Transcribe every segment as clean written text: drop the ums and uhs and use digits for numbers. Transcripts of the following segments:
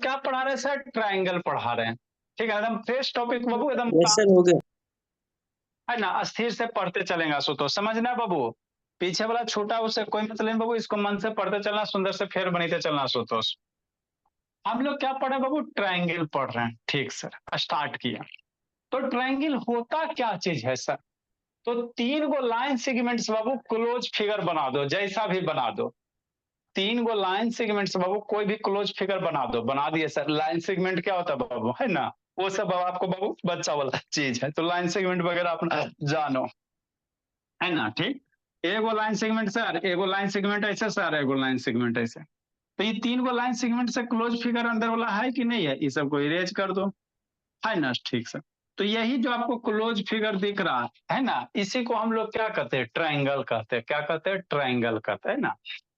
क्या पढ़ा रहे हैं सर? ट्राइंगल पढ़ा रहे हैं। ठीक है, एकदम फ्रेश टॉपिक बाबू, एकदम यस सर, हो गया। है ना, अस्थिर से पढ़ते चलेंगे तो समझना है बाबू। पीछे वाला छोटा उससे कोई मतलब नहीं बाबू, इसको मन से पढ़ते चलना, सुंदर से फेर बनते चलना सुतोष। हम लोग क्या पढ़े बाबू? ट्राइंगल पढ़ रहे हैं। ठीक सर, स्टार्ट किया। तो ट्राइंगल होता क्या चीज है सर? तो तीन गो लाइन सेगमेंट्स बाबू क्लोज फिगर बना दो, जैसा भी बना दो। तीन गो लाइन सेगमेंट्स बाबू कोई भी क्लोज फिगर बना दो। बना दिए सर। लाइन सेगमेंट क्या होता है बाबू, है ना? वो सब अब आपको बाबू बच्चा वाला चीज है, तो लाइन सेगमेंट वगैरह अपना जानो, है ना? ठीक। एगो लाइन सेगमेंट सर, एगो लाइन सेगमेंट ऐसे सर, एगो लाइन सेगमेंट ऐसे। तो ये तीन गो लाइन सेगमेंट से क्लोज फिगर अंदर वाला है कि नहीं है? ये सबको इरेज कर दो, है ना? ठीक सर। तो यही जो आपको क्लोज फिगर दिख रहा है ना, इसी को हम लोग क्या कहते हैं? ट्राइंगल कहते हैं। क्या कहते हैं? ट्राइंगल कहते हैं ना।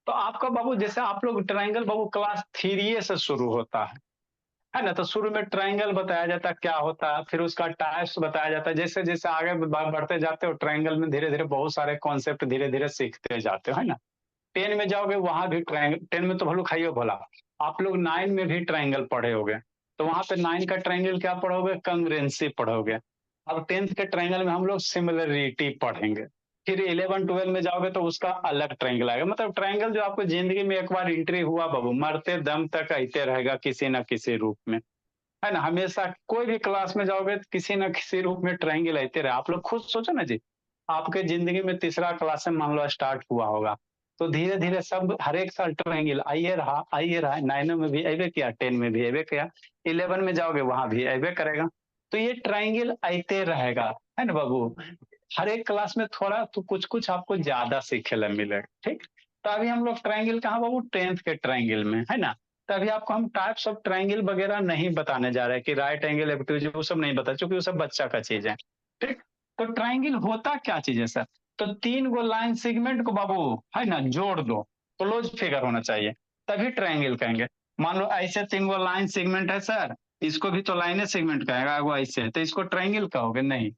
तो आपका बाबू जैसे आप लोग ट्राइंगल बाबू क्लास 3 से शुरू होता है ना? तो शुरू में ट्राइंगल बताया जाता है क्या होता है, फिर उसका टाइप्स बताया जाता है। जैसे जैसे आगे बढ़ते जाते हो ट्राइंगल में धीरे धीरे बहुत सारे कॉन्सेप्ट धीरे धीरे सीखते जाते हो, है ना? 10 में जाओगे वहां भी ट्राइंगल, 10 में तो भलो खाइयो भोला। आप लोग 9 में भी ट्राइंगल पढ़े होगे, तो वहां पे 9 का ट्राइंगल क्या पढ़ोगे? कंग्रेंसी पढ़ोगे। अब 10th के ट्राइंगल में हम लोग सिमिलरिटी पढ़ेंगे। फिर 11 12 में जाओगे तो उसका अलग ट्राइंगल आएगा। मतलब ट्राइंगल जो आपको जिंदगी में एक बार एंट्री हुआ बाबू, मरते दम तक आते रहेगा किसी न किसी रूप में, है ना? हमेशा कोई भी क्लास में जाओगे तो किसी न किसी रूप में ट्राइंगल आते रहे। आप लोग खुद सोचो ना जी, आपके जिंदगी में तीसरा क्लास से मान लो स्टार्ट हुआ होगा, तो धीरे धीरे सब हर एक साल ट्राइंगल आइए रहा। 9 में भी अबे किया, 10 में भी अबे किया, 11 में जाओगे वहां भी अबे करेगा। तो ये ट्राइंगल आते रहेगा, है ना बाबू? हर एक क्लास में थोड़ा तो कुछ कुछ आपको ज्यादा सीखे ला मिलेगा। ठीक। तो अभी हम लोग ट्राइंगल कहाँ बाबू? 10th के ट्राइंगल में, है ना? तभी आपको हम टाइप्स ऑफ ट्राइंगल वगैरह नहीं बताने जा रहे हैं कि राइट एंगल, ऑब्टयूज, वो सब नहीं बता, क्योंकि वो सब बच्चा का चीज है। ठीक। तो ट्राइंगल होता क्या चीज है सर? तो तीन गो लाइन सेगमेंट को बाबू, है ना, जोड़ दो, क्लोज फिगर होना चाहिए, तभी ट्राइंगल कहेंगे। मान लो ऐसे तीन गो लाइन सेगमेंट है सर, इसको भी तो लाइन सेगमेंट कहेगा, वो ऐसे है तो इसको ट्राइंगल कहोगे? नहीं।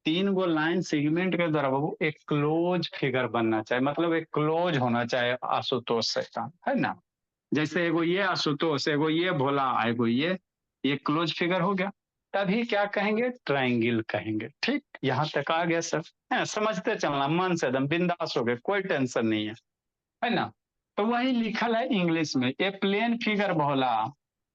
तीन गो लाइन सेगमेंट के द्वारा बाबू एक क्लोज फिगर बनना चाहिए, मतलब एक क्लोज होना चाहिए आशुतोष से काम, है ना? जैसे एगो ये आशुतोष, एगो ये भोला, एगो ये क्लोज फिगर हो गया, तभी क्या कहेंगे? ट्राइंगल कहेंगे। ठीक, यहाँ तक आ गया सर? है, समझते चलना मन से, एकदम बिंदास हो गए, कोई टेंशन नहीं है ना? तो वही लिखल है इंग्लिश में, ए प्लेन फिगर भोला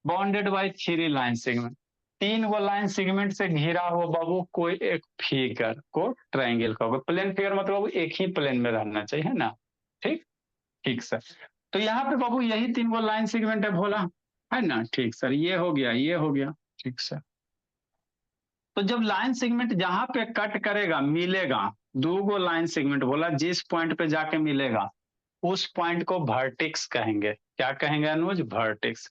बाउंडेड बाई 3 लाइन सेगमेंट। तीन गो लाइन सेगमेंट से घिरा हुआ बाबू कोई एक फिगर को ट्राइंगल कहोगे। प्लेन फिगर मतलब बाबू एक ही प्लेन में रहना चाहिए, है ना? ठीक। ठीक सर। तो यहाँ पे बाबू यही तीन गो लाइन सेगमेंट है भोला, है ना? ठीक सर, ये हो गया, ये हो गया। ठीक सर। तो जब लाइन सेगमेंट जहां पे कट करेगा मिलेगा, दो गो लाइन सेगमेंट बोला, जिस पॉइंट पे जाके मिलेगा उस पॉइंट को वर्टेक्स कहेंगे। क्या कहेंगे अनुज? वर्टेक्स।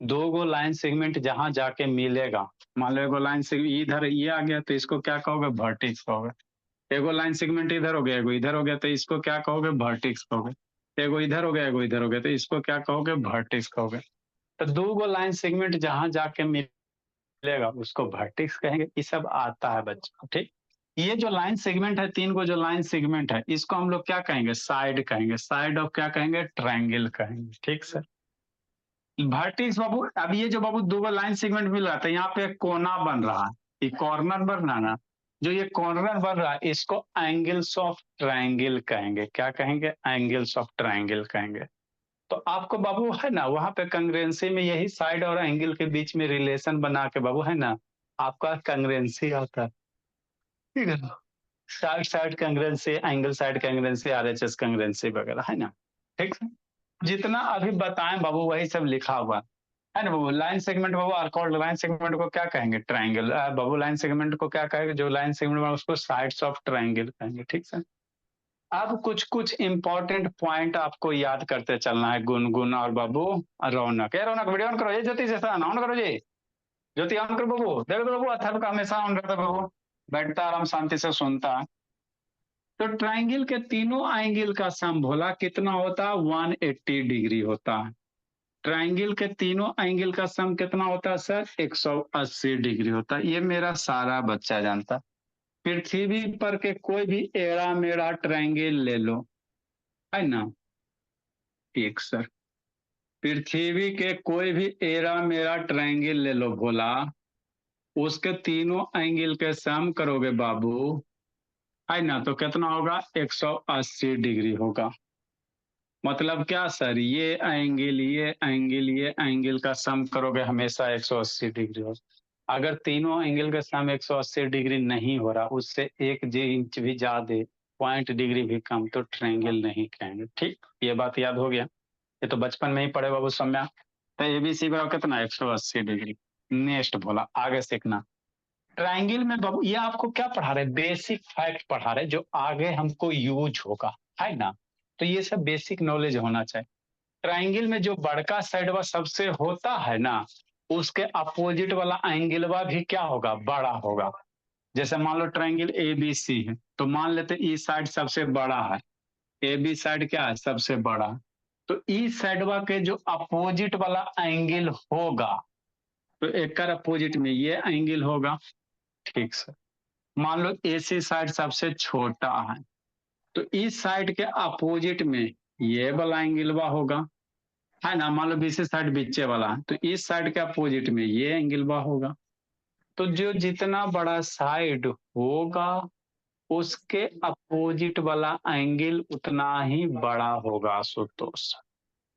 दो गो लाइन सेगमेंट जहां जाके मिलेगा, मान लो एगो लाइन सेगमेंट इधर ये आ गया तो इसको क्या कहोगे? वर्टेक्स कहोगे। एगो लाइन सेगमेंट इधर हो गया, एगो इधर हो गया तो इसको क्या कहोगे? वर्टेक्स कहोगे। एगो इधर हो गया, एगो इधर हो गया तो इसको क्या कहोगे? वर्टेक्स कहोगे। तो दो गो लाइन सेगमेंट जहां जाके मिलेगा उसको वर्टेक्स कहेंगे। ये सब आता है बच्चों, ठीक। ये जो लाइन सेगमेंट है, तीन गो जो लाइन सेगमेंट है, इसको हम लोग क्या कहेंगे? साइड कहेंगे। साइड ऑफ क्या कहेंगे? ट्राइंगल कहेंगे। ठीक सर। वर्टेक्स बाबू, अब ये जो बाबू दो गो लाइन सेगमेंट मिल रहा था, यहाँ पे एक कोना बन रहा है, ये कॉर्नर बन रहा ना, जो ये कॉर्नर बन रहा है इसको एंगल्स ऑफ ट्राइंगल कहेंगे। क्या कहेंगे? एंगल्स ऑफ ट्राइंगल कहेंगे। तो आपको बाबू है ना, वहां पे कंग्रेंसी में यही साइड और एंगल के बीच में रिलेशन बना के बाबू, है ना, आपका कंग्रेंसी आता है। ठीक है ना? Side side congruency, angle side congruency, RHS congruency वगैरह, है ना? ठीक है। जितना अभी बताएं बाबू वही सब लिखा हुआ है ना बाबू। लाइन सेगमेंट बाबू आर कॉल्ड, लाइन सेगमेंट को क्या कहेंगे? ट्राइंगल। बाबू लाइन सेगमेंट को क्या कहेंगे? जो लाइन सेगमेंट उसको साइड्स ऑफ ट्राइंगल कहेंगे। ठीक है। अब कुछ कुछ इंपॉर्टेंट पॉइंट आपको याद करते चलना है। गुनगुन और बाबू रौनक, ये रौनक वीडियो ऑन करो, ये ज्योति जैसा ऑन करो जी, ज्योति ऑन करो बाबू। देखो तो बाबू अथर्व का हमेशा ऑन रहता है बाबू, बैठता आराम शांति से सुनता। तो ट्राइंगल के तीनों एंगल का सम भोला कितना होता है? 180 डिग्री होता है। ट्राइंगल के तीनों एंगल का सम कितना होता है सर? 180 डिग्री होता है। ये मेरा सारा बच्चा जानता। पृथ्वी पर के कोई भी एड़ा मेड़ा ट्राइंगल ले लो, है ना? ठीक सर। पृथ्वी के कोई भी एरा मेरा ट्रायंगल ले लो भोला, उसके तीनों एंगल के सम करोगे बाबू, है ना, तो कितना होगा? 180 डिग्री होगा। मतलब क्या सर? ये एंगल, ये एंगल, ये एंगल का सम करोगे हमेशा 180 डिग्री होगा। अगर तीनों एंगल का सम 180 डिग्री नहीं हो रहा, उससे 1 इंच भी ज्यादा, 0.डिग्री भी कम, तो ट्रायंगल नहीं कहेंगे। ठीक, ये बात याद हो गया। ये तो बचपन में ही पढ़े बाबू सम्या। तो एबीसी बराबर कितना? 180 डिग्री। नेक्स्ट बोला, आगे सीखना। ट्रायंगल में बाबू ये आपको क्या पढ़ा रहे? बेसिक फैक्ट पढ़ा रहे जो आगे हमको यूज होगा, है ना। तो ये सब बेसिक नॉलेज होना चाहिए। ट्रायंगल में जो बड़का साइड वा सबसे होता है ना, उसके अपोजिट वाला एंगलवा भी क्या होगा? बड़ा होगा। जैसे मान लो ट्रायंगल ए बी सी है, तो मान लेते ई साइड सबसे बड़ा है, ए बी साइड क्या है? सबसे बड़ा। तो ई साइडवा के जो अपोजिट वाला एंगल होगा, तो एक का अपोजिट में ये एंगल होगा। ठीक से मान लो एसी साइड सबसे छोटा है, तो इस साइड के अपोजिट में ये वाला एंगलवा होगा, है ना। मान लो बीसी साइड बीचे वाला है, तो इस साइड के अपोजिट में ये एंगलवा होगा। तो जो जितना बड़ा साइड होगा, उसके अपोजिट वाला एंगल उतना ही बड़ा होगा आशुतोष।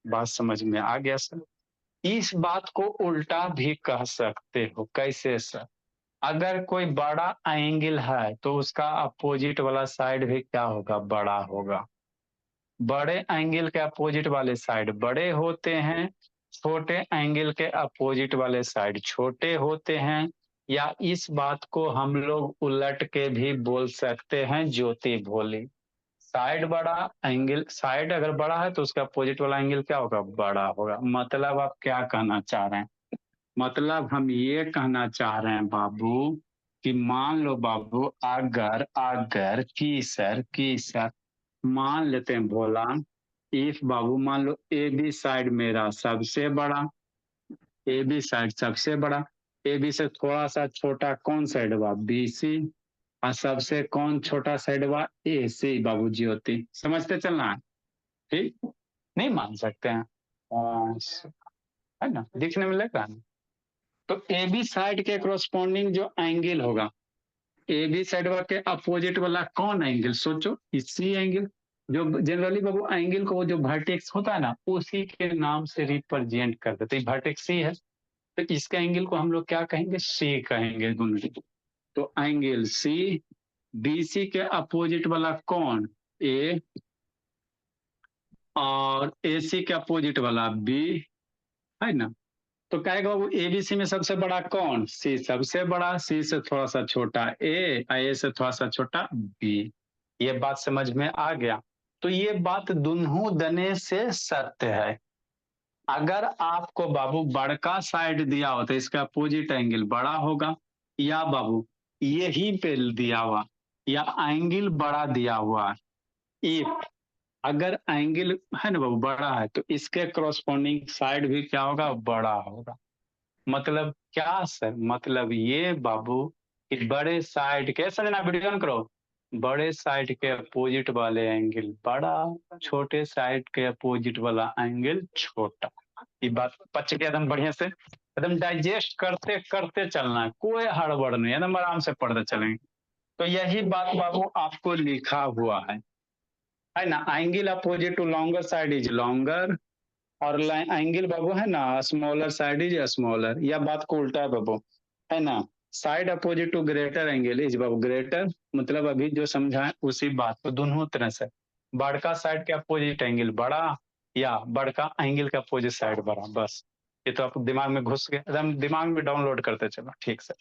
बात समझ में आ गया सर? इस बात को उल्टा भी कह सकते हो। कैसे सर? अगर कोई बड़ा एंगल है तो उसका अपोजिट वाला साइड भी क्या होगा? बड़ा होगा। बड़े एंगल के अपोजिट वाले साइड बड़े होते हैं, छोटे एंगल के अपोजिट वाले साइड छोटे होते हैं। या इस बात को हम लोग उलट के भी बोल सकते हैं, ज्योति भोली। साइड बड़ा, एंगल साइड अगर बड़ा है तो उसका अपोजिट वाला एंगल क्या होगा? बड़ा होगा। मतलब आप क्या कहना चाह रहे हैं? मतलब हम ये कहना चाह रहे हैं बाबू कि मान लो बाबू, अगर अगर की सर मान लेते हैं भोला, इफ बाबू मान लो ए बी साइड मेरा सबसे बड़ा, ए बी साइड सबसे बड़ा, ए बी से थोड़ा सा छोटा कौन साइड हुआ? B C. और सबसे कौन छोटा साइड हुआ? ए सी। बाबू ज्योति समझते चलना है। ठीक, नहीं मान सकते हैं, है ना, दिखने में लग रहा है। तो ए बी साइड के corresponding जो एंगल होगा, ए बी साइड के अपोजिट वाला कौन एंगल? सोचो, इसी एंगल जो जनरली बाबू एंगल को जो वर्टेक्स होता है ना, उसी के नाम से रिप्रेजेंट कर देते हैं। वर्टेक्स सी है, तो इसका एंगल को हम लोग क्या कहेंगे? सी कहेंगे दोनों। तो एंगल सी, बी सी के अपोजिट वाला कौन? ए, और ए सी के अपोजिट वाला बी, है ना। तो कहेगा बाबू एबीसी में सबसे बड़ा कौन? सी सबसे बड़ा, सी से थोड़ा सा छोटा ए से थोड़ा सा छोटा बी। ये बात समझ में आ गया? तो ये बात दोनों दने से सत्य है। अगर आपको बाबू बड़का साइड दिया हो तो इसका अपोजिट एंगल बड़ा होगा, या बाबू यही पे दिया हुआ, या एंगल बड़ा दिया हुआ, इफ अगर एंगल है ना बाबू बड़ा है, तो इसके करस्पॉन्डिंग साइड भी क्या होगा? बड़ा होगा। मतलब क्या सर? मतलब ये बाबू कि बड़े साइड के, समझना, वीडियो ऑन करो, बड़े साइड के अपोजिट वाले एंगल बड़ा, छोटे साइड के अपोजिट वाला एंगल छोटा। ये बात पच गया एकदम बढ़िया से, एकदम डाइजेस्ट करते करते चलना है, कोई हड़बड़ नहीं, एकदम आराम से पढ़ते चलेंगे। तो यही बात बाबू आपको लिखा हुआ है ना। Angle opposite to longer side is longer, और एंगल बाबू है ना, स्मॉलर साइड इज स्मॉलर। या बात को उल्टा है बाबू, है ना। Side opposite to greater angle is बाबू ग्रेटर। मतलब अभी जो समझा है उसी बात को दोनों तरह से, बड़का साइड के अपोजिट एंगल बड़ा, या बड़का एंगल का अपोजिट साइड बड़ा। बस ये तो आपको दिमाग में घुस गया, एकदम दिमाग में डाउनलोड करते चलो। ठीक से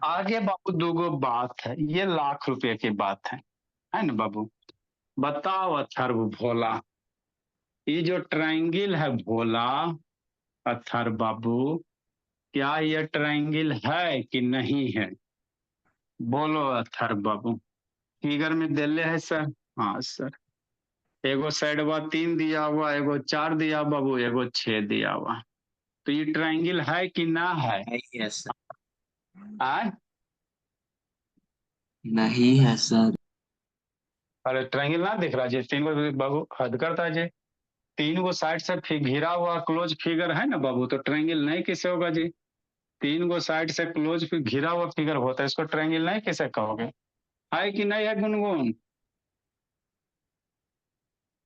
आगे बाबू दूगो बात है, ये लाख रुपए की बात है ना बाबू। बताओ अथर्व भोला, ये जो ट्रायंगल है भोला, अथर बाबू, क्या ये ट्रायंगल है कि नहीं है? बोलो अथर बाबू। फिगर में दिले है सर? हाँ सर। एगो साइडवा 3 दिया हुआ, एगो 4 दिया बाबू, एगो 6 दिया हुआ। तो ये ट्रायंगल है कि ना है? नहीं है सर। आ? नहीं है सर। अरे ट्रायंगल ना दिख रहा जी? 3 को बाबू हद करता है जी। तीन गो साइड से घिरा हुआ क्लोज फिगर है ना बाबू, तो ट्रायंगल नहीं किसे होगा जी? तीन गो साइड से क्लोज घिरा हुआ फिगर होता है, इसको ट्रायंगल नहीं किसे कहोगे? है कि नहीं है गुनगुन?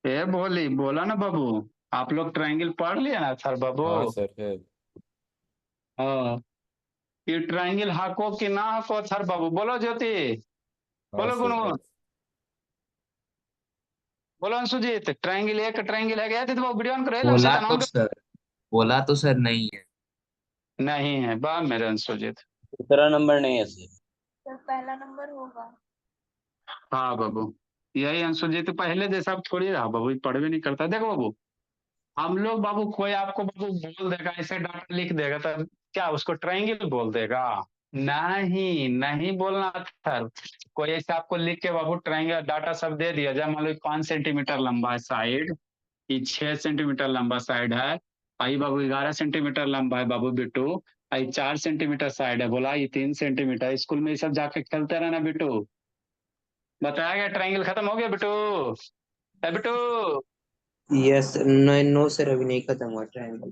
ए बोली बोला ना बाबू, आप लोग ट्रायंगल पढ़ लिया ना सर बाबू? हाँ सर है। हाँ, ये ट्रायंगल हाको कि ना हाको सर बाबू? बोलो ज्योति, हाँ बोलो सर है। गुनगुन, बोलो अंशुजीत, ट्रायंगल एक ट्रायंगल है, गया थे तो बाबू वीडियो ऑन करो, लो बोला शैतान तो ऑन कर। सर, बोला तो सर नहीं है। नहीं है बा मेरे अंशुजीत। दूसरा नंबर नहीं है सर। सर पहला नंबर होगा। हाँ बाबू, यही अंशुजीत पहले जैसा अब थोड़ी रहा बाबू, ये पढ़ भी नहीं करता। देखो बाबू, हम लोग बाबू, कोई आपको बाबू बोल देगा ऐसे डाटा लिख देगा तो क्या उसको ट्रायंगल बोल देगा? नहीं, नहीं बोलना था। कोई ऐसे आपको लिख के बाबू ट्रायंगल डाटा सब दे दिया जाए, मान लो 5 सेंटीमीटर लंबा है साइड, ये 6 सेंटीमीटर लंबा साइड है, आई बाबू 11 सेंटीमीटर लंबा है बाबू बिट्टू, आई 4 सेंटीमीटर साइड है, बोला ये 3 सेंटीमीटर। स्कूल में ये सब जाके खेलते रहना बिट्टू। बताया गया ट्रायंगल खत्म हो गया बिट्टू? है Bittu? Yes, no no sir, अभी नहीं खत्म हुआ ट्रायंगल।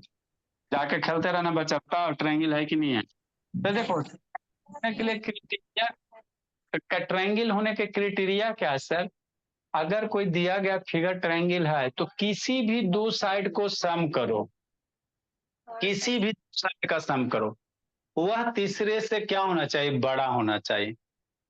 जाके खेलते रहना बच्चा, बताओ ट्रायंगल है कि नहीं है? तो देखो, होने के लिए क्राइटेरिया, ट्रायंगल होने के क्राइटेरिया क्या है सर? अगर कोई दिया गया फिगर ट्रायंगल है तो किसी भी दो साइड को सम करो, किसी भी साइड का सम करो, वह तीसरे से क्या होना चाहिए? बड़ा होना चाहिए,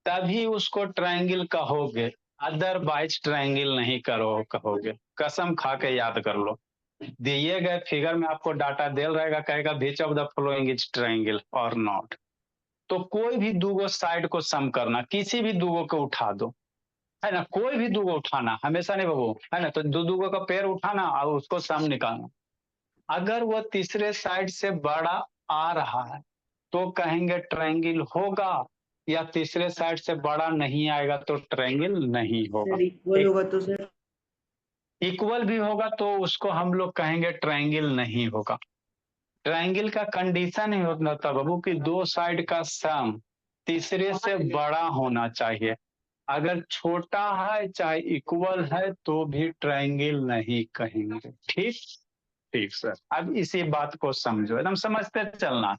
तभी उसको ट्रायंगल कहोगे, अदरवाइज ट्रायंगल नहीं करो कहोगे। कसम खा के याद कर लो, दिए गए फिगर में आपको डाटा दे रहेगा, कहेगा which of the following is triangle और नॉट, तो कोई भी दूगो साइड को सम करना, किसी भी दूगो को उठा दो, है ना, कोई भी दूगो उठाना, हमेशा नहीं बाबू, है ना, तो दो दूगो का पेयर उठाना और उसको सम निकालना। अगर वो तीसरे साइड से बड़ा आ रहा है तो कहेंगे ट्रायंगल होगा, या तीसरे साइड से बड़ा नहीं आएगा तो ट्रायंगल नहीं होगा। इक्वल होगा तो सर? इक्वल भी होगा तो उसको हम लोग कहेंगे ट्रायंगल नहीं होगा। ट्रायंगल का कंडीशन ही होता बाबू कि दो साइड का सम तीसरे से बड़ा होना चाहिए, अगर छोटा है चाहे इक्वल है तो भी ट्रायंगल नहीं कहेंगे। ठीक, ठीक सर, अब इसी बात को समझो, एकदम समझते चलना।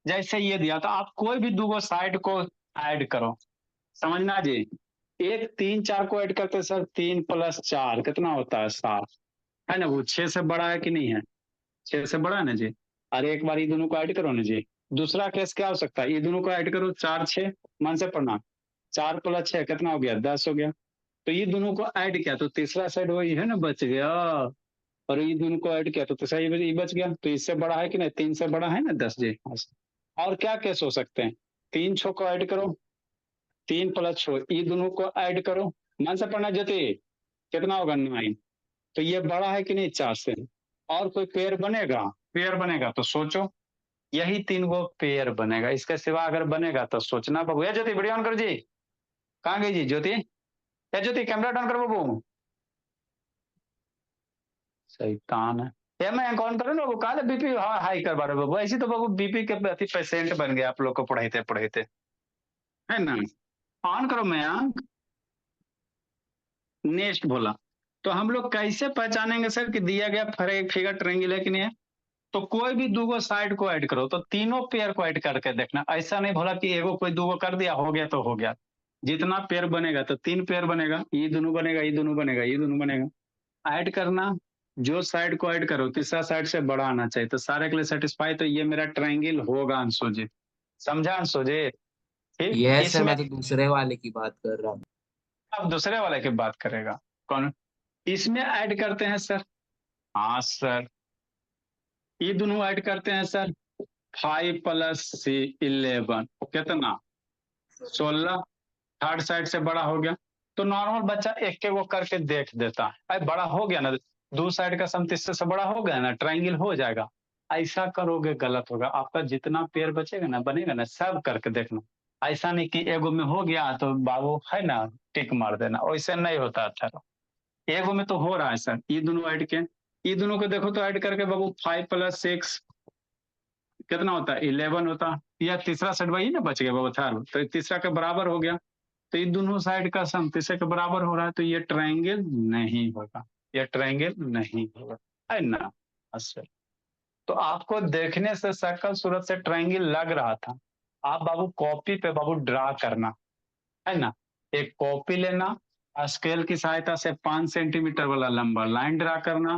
जैसे ये दिया तो आप कोई भी दूगो साइड को ऐड करो, समझना जी। एक 3 4 को ऐड करते सर, 3 + 4 कितना होता है? 7, है ना, वो 6 से बड़ा है कि नहीं है? 6 से बड़ा है ना जी। अरे एक बार ये दोनों को ऐड करो ना जी। दूसरा केस क्या हो सकता है? ये दोनों को ऐड करो, 4 6, मन से पढ़ना, 4 + 6 कितना हो गया? 10 हो गया। तो ये दोनों को ऐड किया तो तीसरा साइड वही है ना, बच गया। और ये दोनों को ऐड किया तो तीसरा ये बच गया, तो इससे बड़ा है कि नहीं? 3 से बड़ा है ना 10 जी। और क्या केस हो सकते हैं? 3 6 को ऐड करो, 3 + 6, ये दोनों को ऐड करो, मन से पढ़ना ज्योति, कितना होगा? 9। तो ये बड़ा है कि नहीं 4 से? और कोई पेयर बनेगा? पेयर बनेगा तो सोचो, यही 3 गो पेयर बनेगा, इसके सिवा अगर बनेगा तो सोचना बाबू। या ज्योति वीडियो ऑन कर जी, कहाँ गई जी ज्योति? या ज्योति कैमरा ऑन कर बाबू, शैतान है। ये मैं कौन करूँ ना, वो कहा बीपी हाई करवा रहे बाबू, ऐसी तो बाबू बीपी के अति पेशेंट बन गए आप लोग को पढ़ाते पढ़ाते, है ना। ऑन करो मयंक, नेक्स्ट बोला। तो हम लोग कैसे पहचानेंगे सर कि दिया गया फिगर ट्रायंगल है कि नहीं है? तो कोई भी दूगो साइड को ऐड करो, तो तीनों पेयर को ऐड करके देखना, ऐसा नहीं बोला कि एगो कोई दूगो कर दिया हो गया तो हो गया। जितना पेयर बनेगा तो 3 पेयर बनेगा, ये दोनों बनेगा, ये दोनों बनेगा, ये दोनों बनेगा, ऐड करना। जो साइड को ऐड करो तीसरा साइड से बड़ा आना चाहिए, तो सारे के लिए सेटिस्फाई, तो ये मेरा ट्रायंगल होगा अंशुजीत। समझा अंशुजीत? ठीक, यह सर, इसमें मैं तो दूसरे वाले की बात कर रहा हूँ। अब दूसरे वाले की बात करेगा कौन? इसमें ऐड करते हैं सर, हाँ सर, ये दोनों ऐड करते हैं सर, 5 + 11 कितना? 16। थर्ड साइड से बड़ा हो गया, तो नॉर्मल बच्चा एक के वो करके देख देता है, अरे बड़ा हो गया ना, दो साइड का सम तीसरे से बड़ा हो गया ना, ट्रायंगल हो जाएगा। ऐसा करोगे गलत होगा, आपका जितना पेयर बचेगा ना, बनेगा ना, सब करके देखना। ऐसा नहीं कि एगो में हो गया तो बाबू है ना टिक मार देना, वैसे नहीं होता। अच्छा, एगो में तो हो रहा है सर, ये दोनों ऐड के, ये दोनों को देखो तो ऐड करके बाबू 5 + 6 कितना होता है? 11 होता है, या तीसरा साइड वही ना बच गया बाबू, थर्ड, तो तीसरा के बराबर हो गया, तो ये दोनों साइड का सम तीसरे के बराबर हो रहा है, तो ये ट्रायंगल नहीं होगा। ये ट्रायंगल नहीं होगा, है ना। अच्छा, तो आपको देखने से शक्ल सूरत से ट्रायंगल लग रहा था, आप बाबू कॉपी पे बाबू ड्रा करना, है ना। एक कॉपी लेना, स्केल की सहायता से 5 सेंटीमीटर वाला लंबा लाइन ड्रा करना,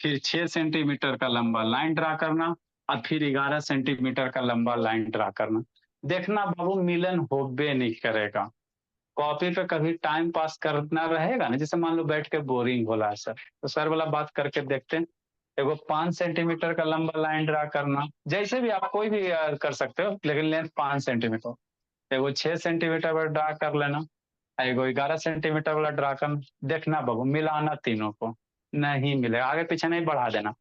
फिर 6 सेंटीमीटर का लंबा लाइन ड्रा करना, और फिर 11 सेंटीमीटर का लंबा लाइन ड्रा करना। देखना बाबू मिलन होबे नहीं करेगा। कॉपी पे कभी टाइम पास करना रहेगा ना, जैसे मान लो बैठ के बोरिंग होला है सर, तो सर वाला बात करके देखते हैं। एगो 5 सेंटीमीटर का लंबा लाइन ड्रा करना, जैसे भी आप कोई भी कर सकते हो, लेकिन लेंथ 5 सेंटीमीटर। एगो 6 सेंटीमीटर वाला ड्रा कर लेना, एगो 11 सेंटीमीटर वाला ड्रा कर। देखना बाबू मिलाना तीनों को, नहीं मिलेगा, आगे पीछे नहीं बढ़ा देना।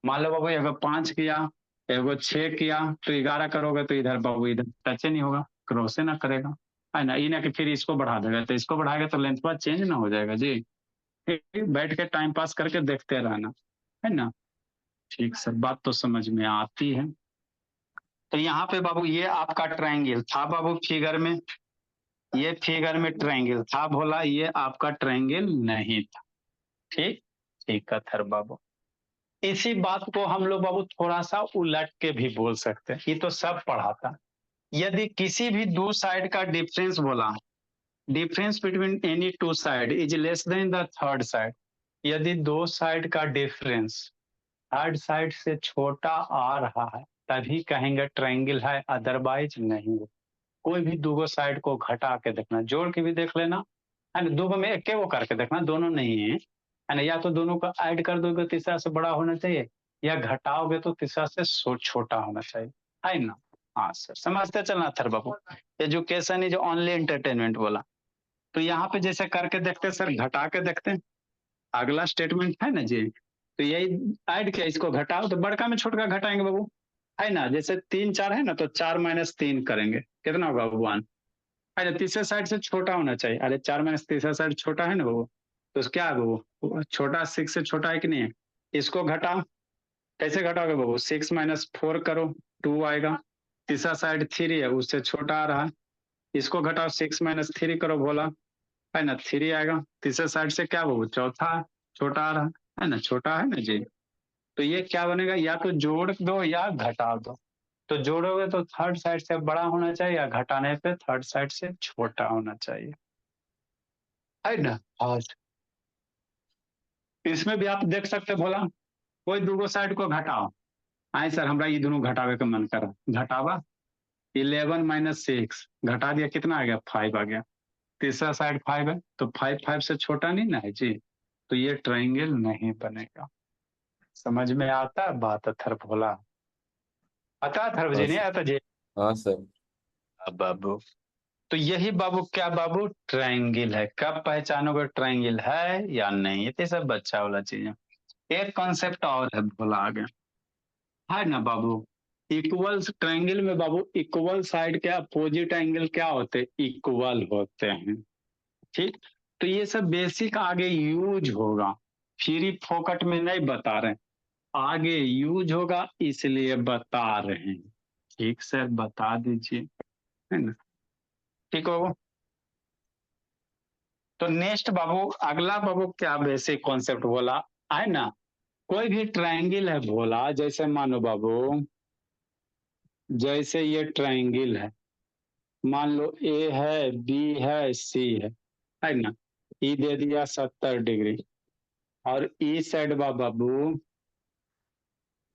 मान लो बाबू एगो 5 किया, एगो 6 किया, तो 11 करोगे तो इधर बाबू इधर टच ही नहीं होगा, क्रॉस ना करेगा, है ना। ये ना कि फिर इसको बढ़ा देगा, तो इसको बढ़ाएगा तो लेंथ बार चेंज ना हो जाएगा जी। फिर बैठ के टाइम पास करके देखते रहना, है ना। ठीक सर, बात तो समझ में आती है। तो यहाँ पे बाबू ये आपका ट्रायंगल था बाबू फिगर में, ये फिगर में ट्रायंगल था भोला, ये आपका ट्रायंगल नहीं था। ठीक, ठीक है थर बाबू। इसी बात को हम लोग बाबू थोड़ा सा उलट के भी बोल सकते हैं, ये तो सब पढ़ा था। यदि किसी भी दो साइड का डिफरेंस बोला, difference between any two side is less than the third side, यदि दो साइड का डिफरेंस थर्ड साइड से छोटा आ रहा है तभी कहेंगे ट्रायंगल है, अदरवाइज नहीं। कोई भी दो साइड को घटा के देखना, जोड़ के भी देख लेना, है ना। दो में एक वो करके देखना, दोनों नहीं है, है ना। या तो दोनों का ऐड कर दोगे तीसरा से बड़ा होना चाहिए, या घटाओगे तो तीसरा से छोटा होना चाहिए, है ना। हाँ सर, समझते चलना थर बाबू। एजुकेशन इज ओनली एंटरटेनमेंट बोला, तो यहाँ पे जैसे करके देखते सर, घटा के देखते हैं। अगला स्टेटमेंट है ना जी, तो यही ऐड किया, इसको घटाओ तो बड़का में छोटका घटाएंगे बाबू, है ना। जैसे 3 4 है ना, तो 4 - 3 करेंगे, कितना होगा 1, है ना। तीसरे साइड से छोटा होना चाहिए, अरे 4 - तीसरा साइड छोटा है ना बाबू, तो क्या है बाबू, छोटा 6 से छोटा है कि नहीं है। इसको घटाओ, कैसे घटाओगे बाबू, 6 - 4 करो, 2 आएगा। तीसरा साइड 3 है, उससे छोटा आ रहा है, इसको घटाओ, 6 - 3 करो भोला, है ना, 3 आएगा। तीसरे साइड से क्या बाबू, चौथा छोटा आ रहा है ना, छोटा है ना जी। तो ये क्या बनेगा, या तो जोड़ दो या घटा दो। तो जोड़ोगे तो थर्ड साइड से बड़ा होना चाहिए, या घटाने पे थर्ड साइड से छोटा होना चाहिए, है ना। और इसमें भी आप देख सकते भोला, कोई दोगो साइड को घटाओ। आए सर, हमरा ये दोनों घटावे का मन कर, घटावा। 11 - 6 घटा दिया, कितना आ गया, 5 आ गया। तीसरा साइड 5 है, तो 5 5 से छोटा नहीं ना है जी, तो ये ट्रायंगल नहीं बनेगा। समझ में आता है बात अथर भोला, आता अथर हाँ जी, नहीं सर। आता जी। हाँ सर। अब बाबू, तो यही बाबू क्या बाबू ट्रायंगल है, कब पहचानोगे ट्रायंगल है या नहीं, ये तो सब बच्चा वाला चीज है। एक कॉन्सेप्ट और है भोला आगे, है ना बाबू। इक्वल ट्रायंगल में बाबू इक्वल साइड के अपोजिट एंगल क्या होते हैं, इक्वल होते हैं। ठीक, तो ये सब बेसिक आगे यूज होगा, फ्री फोकट में नहीं बता रहे, आगे यूज होगा इसलिए बता रहे हैं। ठीक सर, बता दीजिए, है ना। ठीक हो, तो नेक्स्ट बाबू, अगला बाबू क्या बेसिक कॉन्सेप्ट बोला, है ना। कोई भी ट्रायंगल है बोला, जैसे मानो बाबू, जैसे ये ट्रायंगल है, मान लो ए है, बी है, सी है ना। ई दे दिया 70 डिग्री, और ई साइड बा बाबू,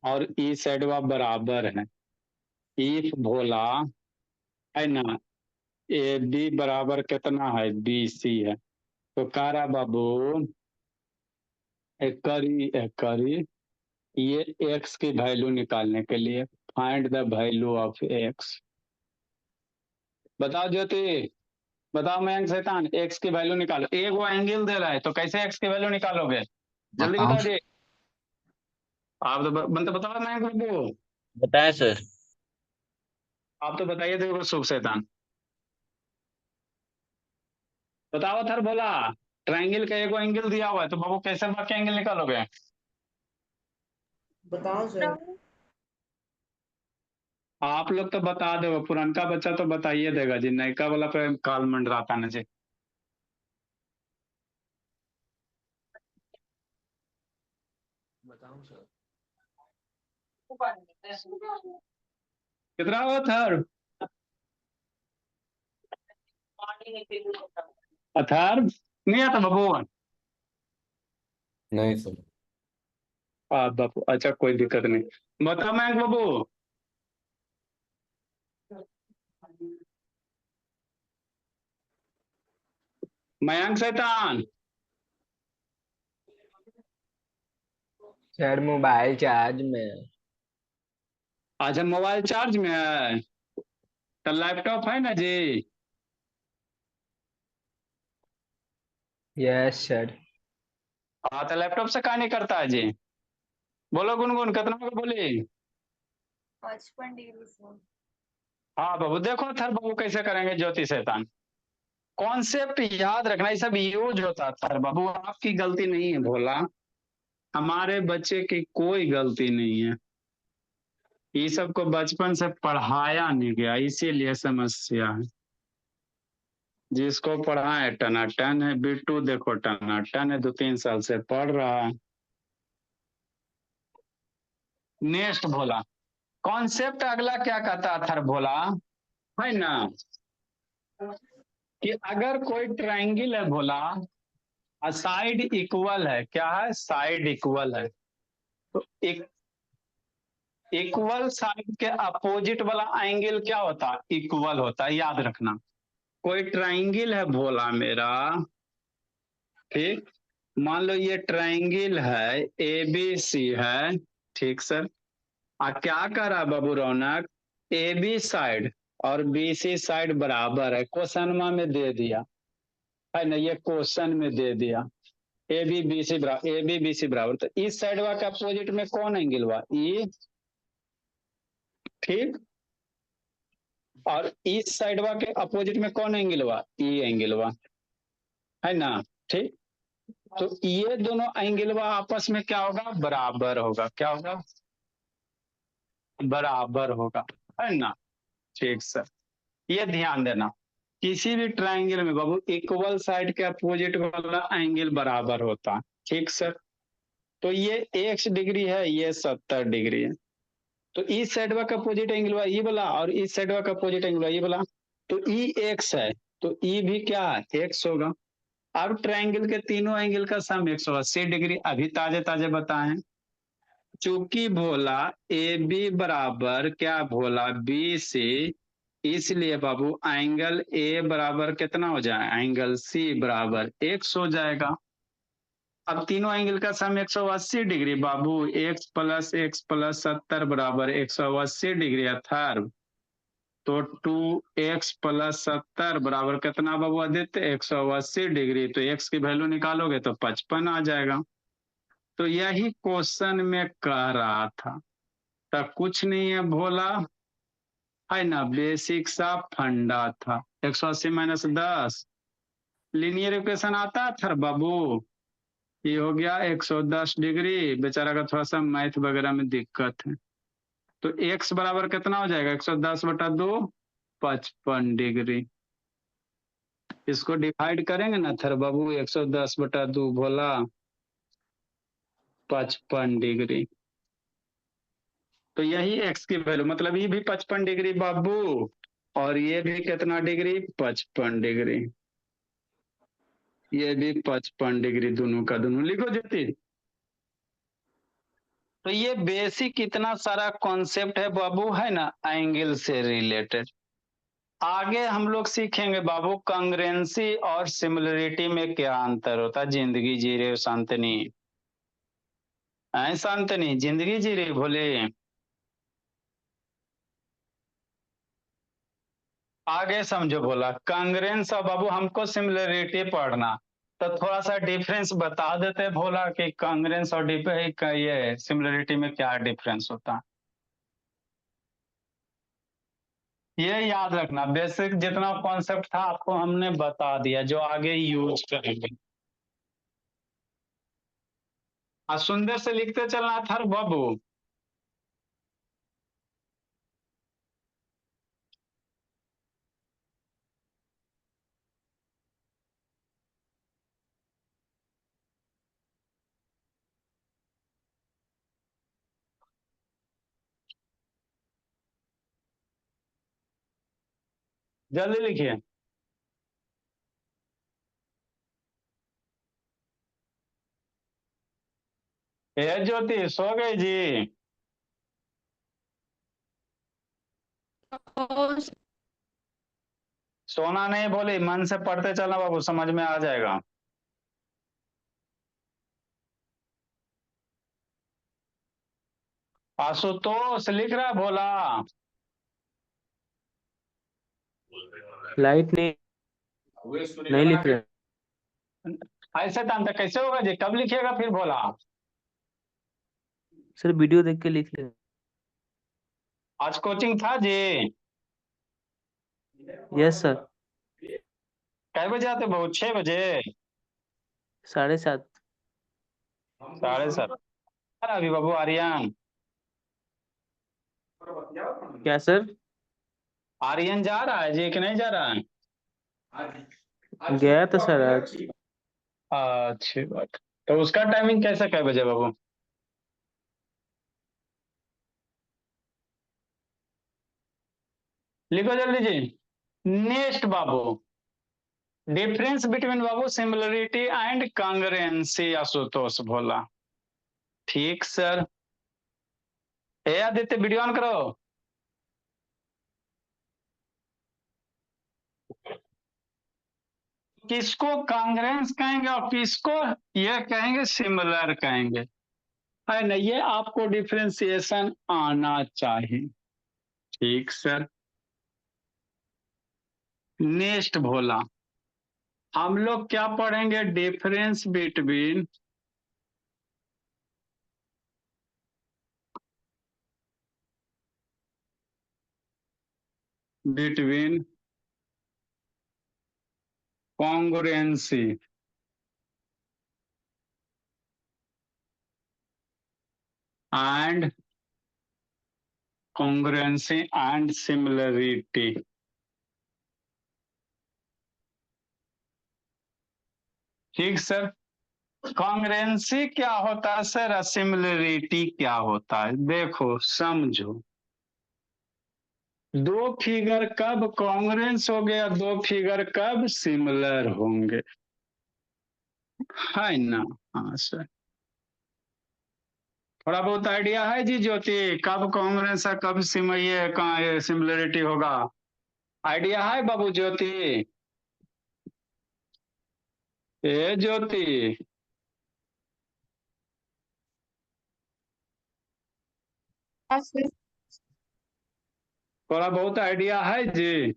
और ई साइड बा बराबर है। इफ भोला, है ना, ए बी बराबर कितना है, बी सी है, तो कारा बाबू एक करी ये एक्स की वैल्यू निकालने के लिए, find the value of x. बताओ ज्योति, बताओ मैं शैतान, एक्स की वैल्यू निकालो। एक वो एंगल दे रहा है, तो कैसे एक्स की वैल्यू निकालोगे, जल्दी बताओ। बताओ जी। आप तो बनते बताओ मैं बाबू, बताएं सर। आप तो बताइए, देखो शुभ शैतान, बताओ थर बोला। ट्रायंगल का एक एंगल दिया हुआ है, तो बाबू कैसे बाकी एंगल निकालोगे। बताओ सर। आप लोग तो बता दो, पुरनका बच्चा तो बताइए देगा जी, नयका वाला पे काल मंडराता ना जी। कितना हुआ थर्व? अथर्व नहीं आता बाबू? नहीं सर। बाबू अच्छा कोई दिक्कत नहीं। बताओ मयंक बाबू। मयंक शैतान। सर मोबाइल चार्ज में है। अच्छा मोबाइल चार्ज में है तो लैपटॉप है ना जी? Yes sir. हाँ तो लैपटॉप से कहा नहीं करता है जी? बोलो गुनगुन कितना को बोली? 55 डिग्री से। हाँ बाबू देखो थर बाबू कैसे करेंगे ज्योति शैतान। कॉन्सेप्ट याद रखना ये सब यूज होता है थर बाबू, आपकी गलती नहीं है भोला, हमारे बच्चे की कोई गलती नहीं है। ये सब को बचपन से पढ़ाया नहीं गया इसीलिए समस्या है। जिसको पढ़ाए टनाटन है, बिट्टू देखो टनाटन है, 2-3 साल से पढ़ रहा है। नेक्स्ट भोला, कॉन्सेप्ट अगला क्या कहता था भोला, है ना, कि अगर कोई ट्रायंगल है भोला और साइड इक्वल है, क्या है, साइड इक्वल है, तो एक इक्वल साइड के अपोजिट वाला एंगल क्या होता है, इक्वल होता है, याद रखना। कोई ट्रायंगल है भोला मेरा, ठीक, मान लो ये ट्रायंगल है ए बी सी है, ठीक सर, क्या कर रहा है बाबू रौनक, ए बी साइड और बी सी साइड बराबर है, क्वेश्चन में दे दिया है ना, ये क्वेश्चन में दे दिया ए बी बी सी बराबर, ए बी बी सी बराबर, तो इस साइड वा के अपोजिट में कौन एंगल हुआ, ई, ठीक, और इस साइड वा के अपोजिट में कौन एंगल हुआ, ई एंगल हुआ, है ना, ठीक, तो ये दोनों एंगल वा आपस में क्या होगा, बराबर होगा, क्या होगा, बराबर होगा, है ना, ठीक सर। ये ध्यान देना, किसी भी ट्रायंगल में बाबू इक्वल साइड के अपोजिट वाला एंगल बराबर होता है, ठीक सर। तो ये x डिग्री है, ये 70 डिग्री है, तो इस साइड का अपोजिट एंगल हुआ ये वाला और इस साइड का अपोजिट एंगल हुआ ये वाला, तो ई x है, तो ई भी क्या है, x होगा। अब ट्रायंगल के तीनों एंगल का सम 180 डिग्री, अभी ताजे ताजे बताएं। चूंकि भोला ए बी बराबर क्या भोला बी से, इसलिए बाबू एंगल ए बराबर कितना हो जाए, एंगल सी बराबर x हो जाएगा। अब तीनों एंगल का सम 180 डिग्री बाबू, x+x+70 बराबर 180 डिग्री अथर्व, तो 2x+70 बराबर कितना बाबू आदित्य, 180 डिग्री, तो x की वैल्यू निकालोगे तो 55 आ जाएगा। तो यही क्वेश्चन में कह रहा था, तब कुछ नहीं है भोला, है ना, बेसिक सा फंडा था, 180 - 10 लीनियर इक्वेशन आता था बाबू, ये हो गया 110 डिग्री, बेचारा का थोड़ा सा मैथ वगैरह में दिक्कत है, तो x बराबर कितना हो जाएगा, 110/2, 55 डिग्री। इसको डिवाइड करेंगे ना थर बाबू, 110/2 भोला 55 डिग्री, तो यही x की वैल्यू, मतलब ये भी 55 डिग्री बाबू, और ये भी कितना डिग्री, 55 डिग्री, ये भी 55 डिग्री, दोनों का दोनों लिखो ज्योति। तो ये बेसिक इतना सारा कॉन्सेप्ट है बाबू, है ना, एंगल से रिलेटेड। आगे हम लोग सीखेंगे बाबू कांग्रेंसी और सिमिलरिटी में क्या अंतर होता है। जिंदगी जी रहे हो शांतनी, ऐ शांतनी जिंदगी जी रही भोले, आगे समझो बोला कांग्रेंस और बाबू हमको सिमिलरिटी पढ़ना, तो थोड़ा सा डिफरेंस बता देते भोला कि कांग्रेंस और ये सिमिलरिटी में क्या डिफरेंस होता है। ये याद रखना, बेसिक जितना कॉन्सेप्ट था आपको हमने बता दिया, जो आगे यूज करेंगे। सुंदर से लिखते चलना था बाबू। जल्दी लिखिए। ए ज्योति सो गई जी? सोना नहीं बोली, मन से पढ़ते चलना बाबू, समझ में आ जाएगा। आशुतोष लिख रहा है भोला? लाइट नहीं लिख रहे ऐसे टाइम तक कैसे होगा जी? कब लिखिएगा फिर भोला? सर, वीडियो देख के लिख ले। आज कोचिंग था जी? Yes sir. कै बजे आते बहू? 6 बजे? 7:30। 7:30। अभी बाबू आर्यन? क्या सर? आर्यन जा रहा है जी कि नहीं जा रहा है? गया था सर आज। अच्छी बात। तो उसका टाइमिंग कैसे, कै बजे बाबू? लिखो जल्दी जी। नेक्स्ट बाबू, डिफरेंस बिटवीन बाबू similarity and congruency, Ashutosh Bhola. ठीक सर। ए आदित्य वीडियो ऑन करो। किसको कांग्रेंस कहेंगे और किसको ये कहेंगे सिमिलर कहेंगे, है ना? ये आपको डिफरेंशिएशन आना चाहिए। ठीक सर। नेक्स्ट भोला, हम लोग क्या पढ़ेंगे? Difference between congruency and similarity. ठीक सर। कॉन्ग्रुएंसी क्या होता है सर? सिमिलरिटी क्या होता है? देखो समझो, दो फिगर कब कॉन्ग्रुएंस हो गया, दो फिगर कब सिमिलर होंगे, है ना? हाँ सर। थोड़ा बहुत आइडिया है जी ज्योति, कब कॉन्ग्रुएंस है कब सिमिलरिटी होगा? आइडिया है बाबू ज्योति? ए ज्योति, थोड़ा बहुत आइडिया है जी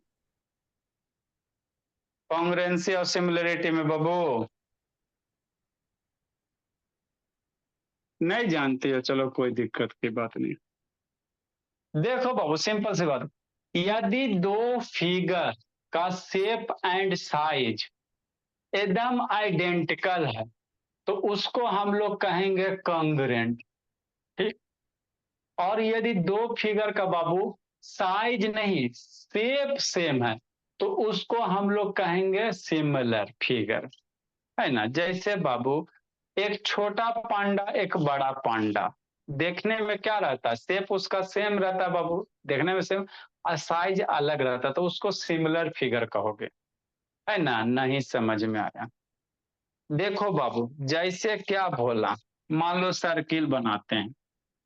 कॉन्ग्रुएंसी और सिमिलरिटी में बाबू? नहीं जानती हो? चलो कोई दिक्कत की बात नहीं। देखो बाबू सिंपल सी बात, यदि दो फिगर का शेप एंड साइज एकदम आइडेंटिकल है तो उसको हम लोग कहेंगे कॉन्ग्रुएंट। ठीक। और यदि दो फिगर का बाबू साइज नहीं शेप सेम है तो उसको हम लोग कहेंगे सिमिलर फिगर, है ना? जैसे बाबू एक छोटा पांडा एक बड़ा पांडा, देखने में क्या रहता है? शेप उसका सेम रहता है बाबू, देखने में सेम, और साइज अलग रहता है तो उसको सिमिलर फिगर कहोगे, है ना? नहीं समझ में आया? देखो बाबू जैसे क्या बोला, मान लो सर्किल बनाते हैं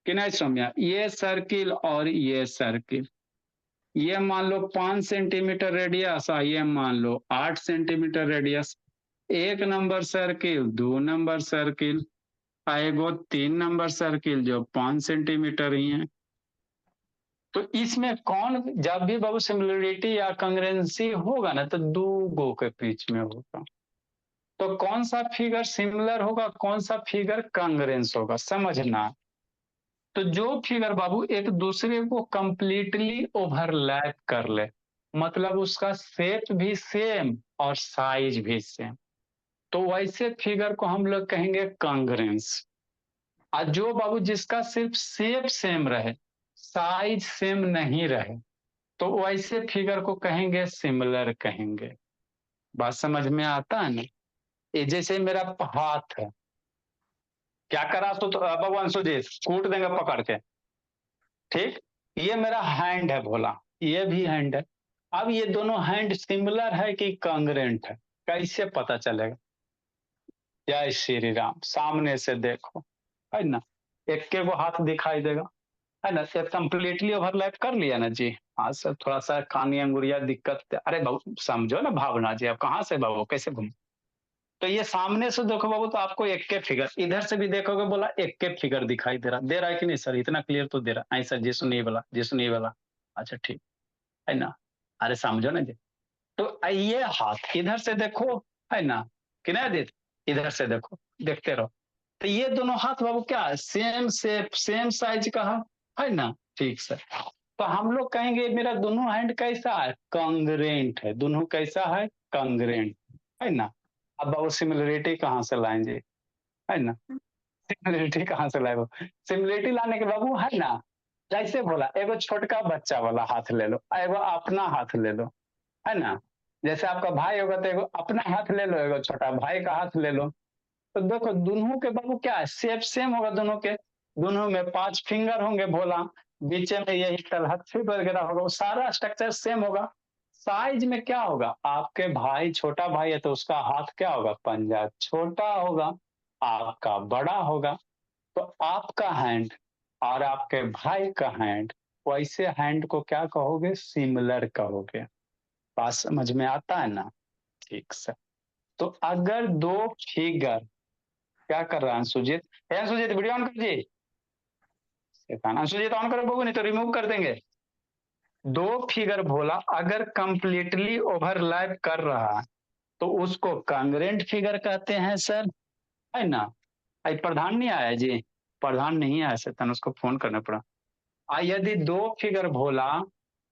कि नहीं समझा? ये सर्किल और ये सर्किल, ये मान लो 5 सेंटीमीटर रेडियस और ये मान लो 8 सेंटीमीटर रेडियस। एक नंबर सर्किल, दो नंबर सर्किल, एगो 3 नंबर सर्किल जो 5 सेंटीमीटर ही है। तो इसमें कौन, जब भी बाबू सिमिलरिटी या कंग्रेंसी होगा ना तो दो गो के बीच में होगा, तो कौन सा फिगर सिमिलर होगा, कौन सा फिगर कांग्रेंस होगा, समझना। तो जो फिगर बाबू एक दूसरे को कंप्लीटली ओवरलैप कर ले, मतलब उसका शेप भी सेम और साइज भी सेम, तो वैसे फिगर को हम लोग कहेंगे कांग्रेंस। और जो बाबू जिसका सिर्फ शेप सेम रहे साइज सेम नहीं रहे तो वैसे फिगर को कहेंगे सिमिलर कहेंगे। बात समझ में आता है ना? ये जैसे मेरा हाथ है, क्या करा तो बाबू अंशु जी कूट देंगे पकड़ के। ठीक। ये मेरा हैंड है भोला, ये भी हैंड है, अब ये दोनों हैंड सिमिलर है कि कांग्रेंट है, कैसे पता चलेगा? जय श्री राम, सामने से देखो, है ना, एक के वो हाथ दिखाई देगा, है ना, ये कंप्लीटली ओवरलैप कर लिया ना जी। हाँ सर, थोड़ा सा कानी अंगुरिया दिक्कत, अरे बाबू समझो ना भावना जी, अब कहाँ से बाबू कैसे घूम। तो ये सामने से देखो बाबू तो आपको एक के फिगर, इधर से भी देखोगे बोला एक के फिगर दिखाई दे रहा है कि नहीं सर? इतना क्लियर तो दे रहा है सर, जी सुनिए वाला, जी सुनिए वाला, अच्छा ठीक है ना। अरे समझो ना जी, तो ये हाथ इधर से देखो, है ना, कि नहीं आदित, इधर से देखो, देखते रहो। तो ये दोनों हाथ बाबू क्या है, सेम शेप सेम साइज का है ना, ठीक सर। तो हम लोग कहेंगे मेरा दोनों हैंड कैसा है, कांग्रेंट है, दोनों कैसा है, कांग्रेंट, है ना। अब बाबू सिमिलरिटी कहाँ से लाएंगे, है ना, सिमिलरिटी कहाँ से लाए? सिमिलरिटी लाने के बाबू, है ना, जैसे बोला एगो छोटका बच्चा वाला हाथ ले लो, एगो अपना हाथ ले लो, है ना। जैसे आपका भाई होगा तो एगो अपना हाथ ले लो, एगो छोटा भाई का हाथ ले लो। तो देखो दोनों के बाबू क्या है, शेप सेम होगा दोनों के, दोनों में 5 फिंगर होंगे भोला, बीच में यही तलहथी वगैरह होगा, वो सारा स्ट्रक्चर सेम होगा। साइज में क्या होगा, आपके भाई छोटा भाई है तो उसका हाथ क्या होगा, पंजा छोटा होगा, आपका बड़ा होगा। तो आपका हैंड और आपके भाई का हैंड, वैसे हैंड को क्या कहोगे, सिमिलर कहोगे। बात समझ में आता है ना, ठीक से। तो अगर दो फिगर, क्या कर रहा है सुजीत, सुजीत वीडियो ऑन कर जी, सुजीत ऑन करो बबू, नहीं तो रिमूव कर देंगे। दो फिगर बोला अगर कंप्लीटली ओवरलैप कर रहा है तो उसको कांग्रेंट फिगर कहते हैं सर, है ना। प्रधान नहीं आया जी, प्रधान नहीं आया सर, तन उसको फोन करना पड़ा। यदि दो फिगर भोला,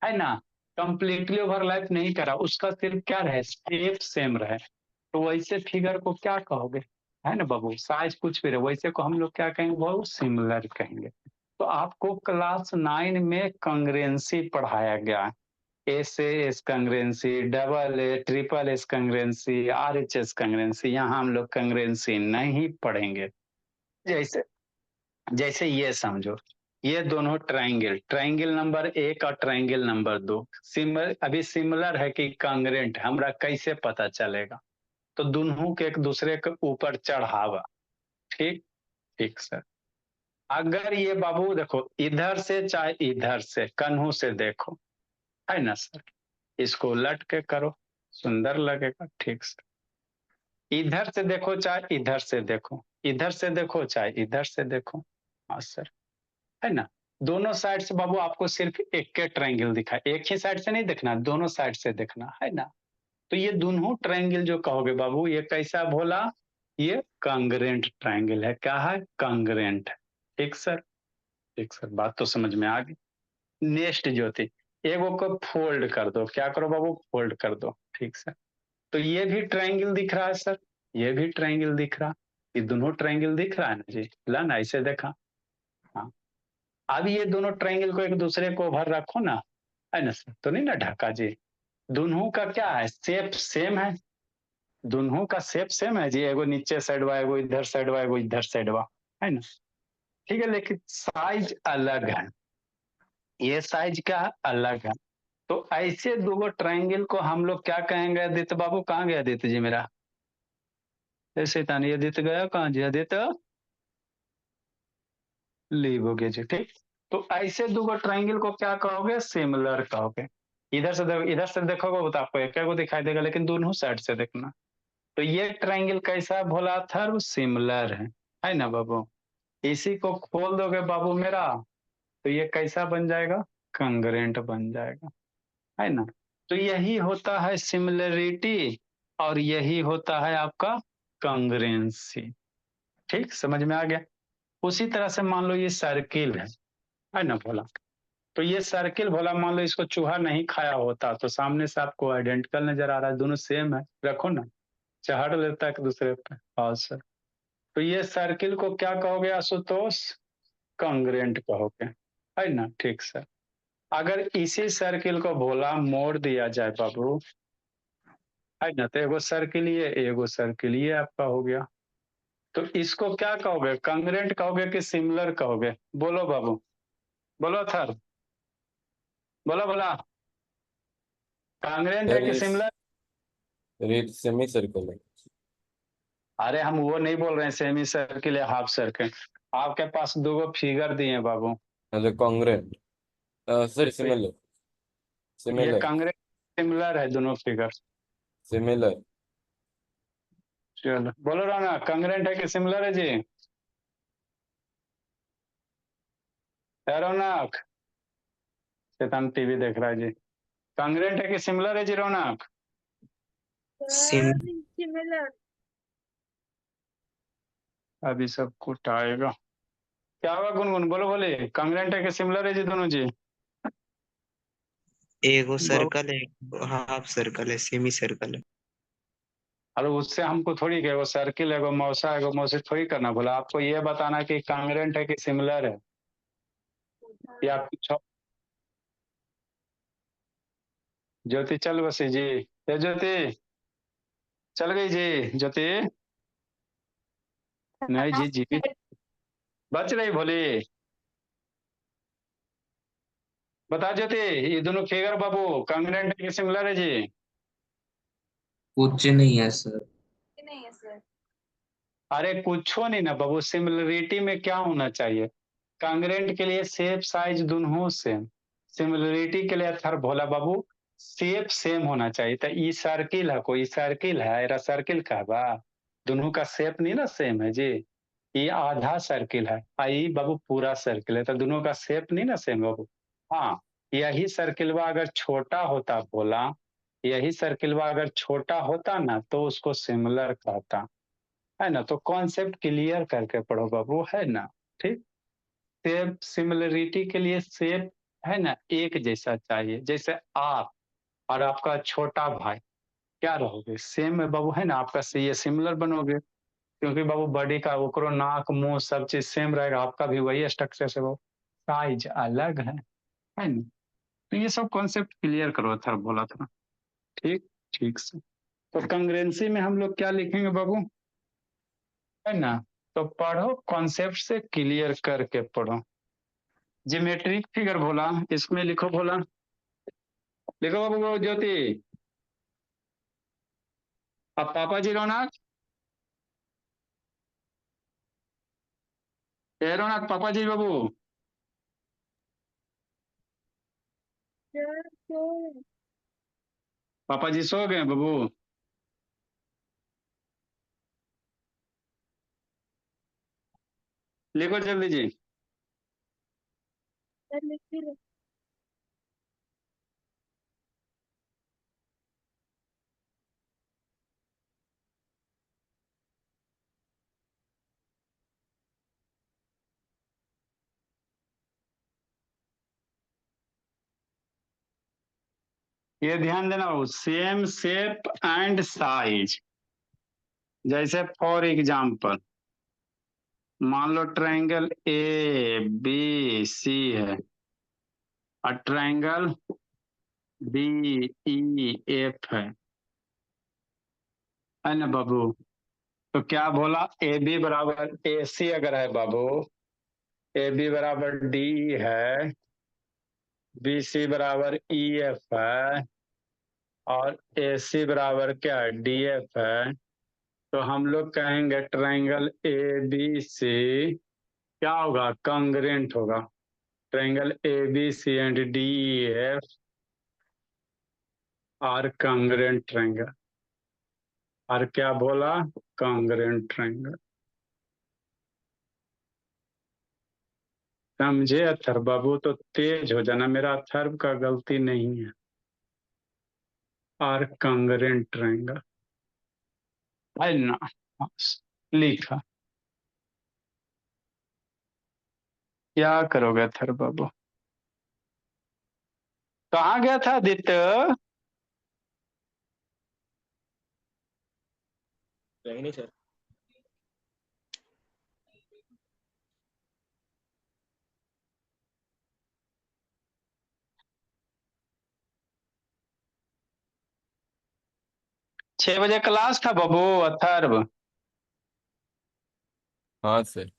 है ना, कंप्लीटली ओवरलैप नहीं करा, उसका सिर्फ क्या रहे, शेप सेम रहे, तो वैसे फिगर को क्या कहोगे, है ना बाबू, साइज कुछ भी रहे वैसे को हम लोग क्या कहेंगे, बहुत सिमिलर कहेंगे। तो आपको क्लास 9 में कंग्रेंसी पढ़ाया गया, S S congruency, double A triple S congruency, R H S congruency, यहाँ हम लोग कंग्रेंसी नहीं पढ़ेंगे। जैसे जैसे ये समझो, ये दोनों ट्राइंगल, ट्राइंगल नंबर 1 और ट्राइंगल नंबर 2 सिमिलर, अभी सिमिलर है कि कांग्रेंट, हमरा कैसे पता चलेगा? तो दोनों के एक दूसरे के ऊपर चढ़ावा, ठीक, ठीक सर। अगर ये बाबू देखो इधर से चाहे इधर से, कन्हू से देखो, है ना सर, इसको उलट के करो, सुंदर लगेगा, ठीक सर। इधर से देखो चाहे इधर से देखो, इधर से देखो चाहे इधर से देखो, हाँ सर, है ना। दोनों साइड से बाबू आपको सिर्फ एक के ट्रायंगल दिखा, एक ही साइड से नहीं देखना, दोनों साइड से देखना, है ना। तो ये दोनों ट्रायंगल जो कहोगे बाबू, ये कैसा बोला, ये कांग्रेंट ट्रायंगल है, क्या है, कांग्रेंट है, ठीक सर, ठीक सर, बात तो समझ में आ गई। नेक्स्ट ज्योति, एगो को फोल्ड कर दो, क्या करो बाबू, फोल्ड कर दो, ठीक सर। तो ये भी ट्रायंगल दिख रहा है सर, ये भी ट्रायंगल दिख रहा, ये दोनों ट्रायंगल दिख रहा है ना जी, ला ना ऐसे देखा, हाँ। अब ये दोनों ट्रायंगल को एक दूसरे को ओवर रखो ना, है ना सर, तो नहीं ना ढका जी, दोनों का क्या है, शेप सेम है, दोनों का शेप सेम है जी, एगो नीचे साइड वा, एगो इधर साइड वा, एगो इधर साइड वा, है ना, ठीक है, लेकिन साइज अलग है, ये साइज क्या है, अलग है। तो ऐसे दो ट्रायंगल को हम लोग क्या कहेंगे, आदित्य बाबू कहाँ गया आदित्य जी मेरा, शैतानी आदित्य गया कहाँ जी, आदित्य लीव हो गया जी, ठीक। तो ऐसे दो ट्रायंगल को क्या कहोगे, सिमिलर कहोगे। इधर से देखोगे तो आपको एक दिखाई देगा, लेकिन दोनों साइड से देखना। तो ये ट्रायंगल कैसा बोला था, वो सिमिलर है ना बाबू। इसी को खोल दोगे बाबू मेरा, तो ये कैसा बन जाएगा, कंग्रेंट बन जाएगा, है ना। तो यही होता है सिमिलरिटी, और यही होता है आपका कंग्रेंसी, ठीक, समझ में आ गया। उसी तरह से मान लो ये सर्किल है ना भोला, तो ये सर्किल भोला मान लो इसको चूहा नहीं खाया होता तो सामने से आपको आइडेंटिकल नजर आ रहा है, दोनों सेम है, रखो ना, चढ़ लेता है एक दूसरे पे, हाँ सर। तो ये सर्किल को क्या कहोगे आशुतोष, कांग्रेंट कहोगे, है ना, ठीक सर। अगर इसी सर्किल को बोला मोड़ दिया जाए बाबू, है ना, तो एगो सर्किल ये आपका हो गया। तो इसको क्या कहोगे, कांग्रेंट कहोगे कि सिमिलर कहोगे, बोलो बाबू, बोलो थर, बोला बोला, कांग्रेंट सर है कि ये सिमिलर? सेमी सर्कल है। अरे हम वो नहीं बोल रहे हैं सेमी सर्किल या हाफ सर्किल। आपके पास दो फिगर दिए हैं बाबू। मतलब कॉन्ग्रेंट, सर सिमिलर ये सिमिलर कांग्रेंट सिमिलर है दोनों फिगर। सिमिलर। चलो बोलो ना, कांग्रेंट है कि सिमिलर है जी? है रौनक? शैतान टीवी देख रहा है जी। कांग्रेंट है कि सिमिलर है जी रौनक? सिमिलर। अभी सब कुछ आएगा। क्या हुआ गुनगुन, बोलो बोले, कांग्रेंट है कि सिमिलर है जी दोनों जी? एक वो बाबू सर्कल है, एक हाफ सर्कल है, सेमी सर्कल है। अरे उससे हमको थोड़ी क्या, वो सर्किल है, वो मौसा है, वो मौसे थोड़ी करना बोला। आपको ये बताना कि कांग्रेंट है कि सिमिलर है, या कुछ और? ज्योति चल बसी जी। ये ज्योति चल गई जी। ज्योति नहीं जी, जी बच रही भोली। बता ज्योति, ये दोनों फिगर बाबू कांग्रेंट है कि सिमिलर है जी? कुछ नहीं है सर। नहीं है सर। अरे कुछ नहीं ना बाबू, सिमिलरिटी में क्या होना चाहिए? कांग्रेंट के लिए शेप साइज दोनों सेम, सिमिलरिटी के लिए थर भोला बाबू शेप सेम होना चाहिए। तो ई सर्किल है, कोई सर्किल है, एरा सर्किल का बा दोनों का शेप नहीं ना सेम है जी। ये आधा सर्किल है, आई बाबू पूरा सर्किल है, तो दोनों का शेप नहीं ना सेम बाबू। हाँ, यही सर्किल अगर छोटा होता बोला, यही सर्किल अगर छोटा होता ना तो उसको सिमिलर कहता, है ना। तो कॉन्सेप्ट क्लियर करके पढ़ो बाबू, है ना। ठीक, शेप सिमिलरिटी के लिए शेप है ना एक जैसा चाहिए। जैसे आप और आपका छोटा भाई क्या रहोगे, सेम है बाबू, है ना। आपका से ये सिमिलर बनोगे, क्योंकि बाबू बॉडी का ओकरो नाक मुंह सब चीज सेम रहेगा, आपका भी वही स्ट्रक्चर से, वो साइज अलग है ना। तो ये सब कॉन्सेप्ट क्लियर करो थर बोला था। ठीक, ठीक से। तो कंग्रेंसी में हम लोग क्या लिखेंगे बाबू, है ना। तो पढ़ो, कॉन्सेप्ट से क्लियर करके पढ़ो। ज्योमेट्रिक फिगर बोला, इसमें लिखो बोला, लिखो बाबू ज्योति। अब पापा जी रौनक, ए रौनक पापा जी बाबू। पापा जी सो गए बाबू? लिखो जल्दी जी। ये ध्यान देना बाबू, सेम शेप एंड साइज। जैसे फॉर एग्जाम्पल मान लो ट्रायंगल ए बी सी है, और ट्रायंगल बी ई एफ है ना बाबू। तो क्या बोला, ए बी बराबर ए सी अगर है बाबू, ए बी बराबर डी है, बी सी बराबर ई एफ है, और ए सी बराबर क्या है, डी एफ है। तो हम लोग कहेंगे ट्रायंगल ए बी सी क्या होगा, कांग्रेंट होगा। Triangle A B C and D F are congruent triangle. और क्या बोला, कांग्रेंट ट्रायंगल। समझे अथर बाबू? तो तेज हो जाना, मेरा अथर्व का गलती नहीं है। आर कांग्रेंट ट्रायंगल है ना, लिखा। क्या करोगे अथर्व बाबू? कहाँ गया था आदित्य? कहीं नहीं सर। 6 बजे क्लास था बाबू अथर्व? हाँ सर।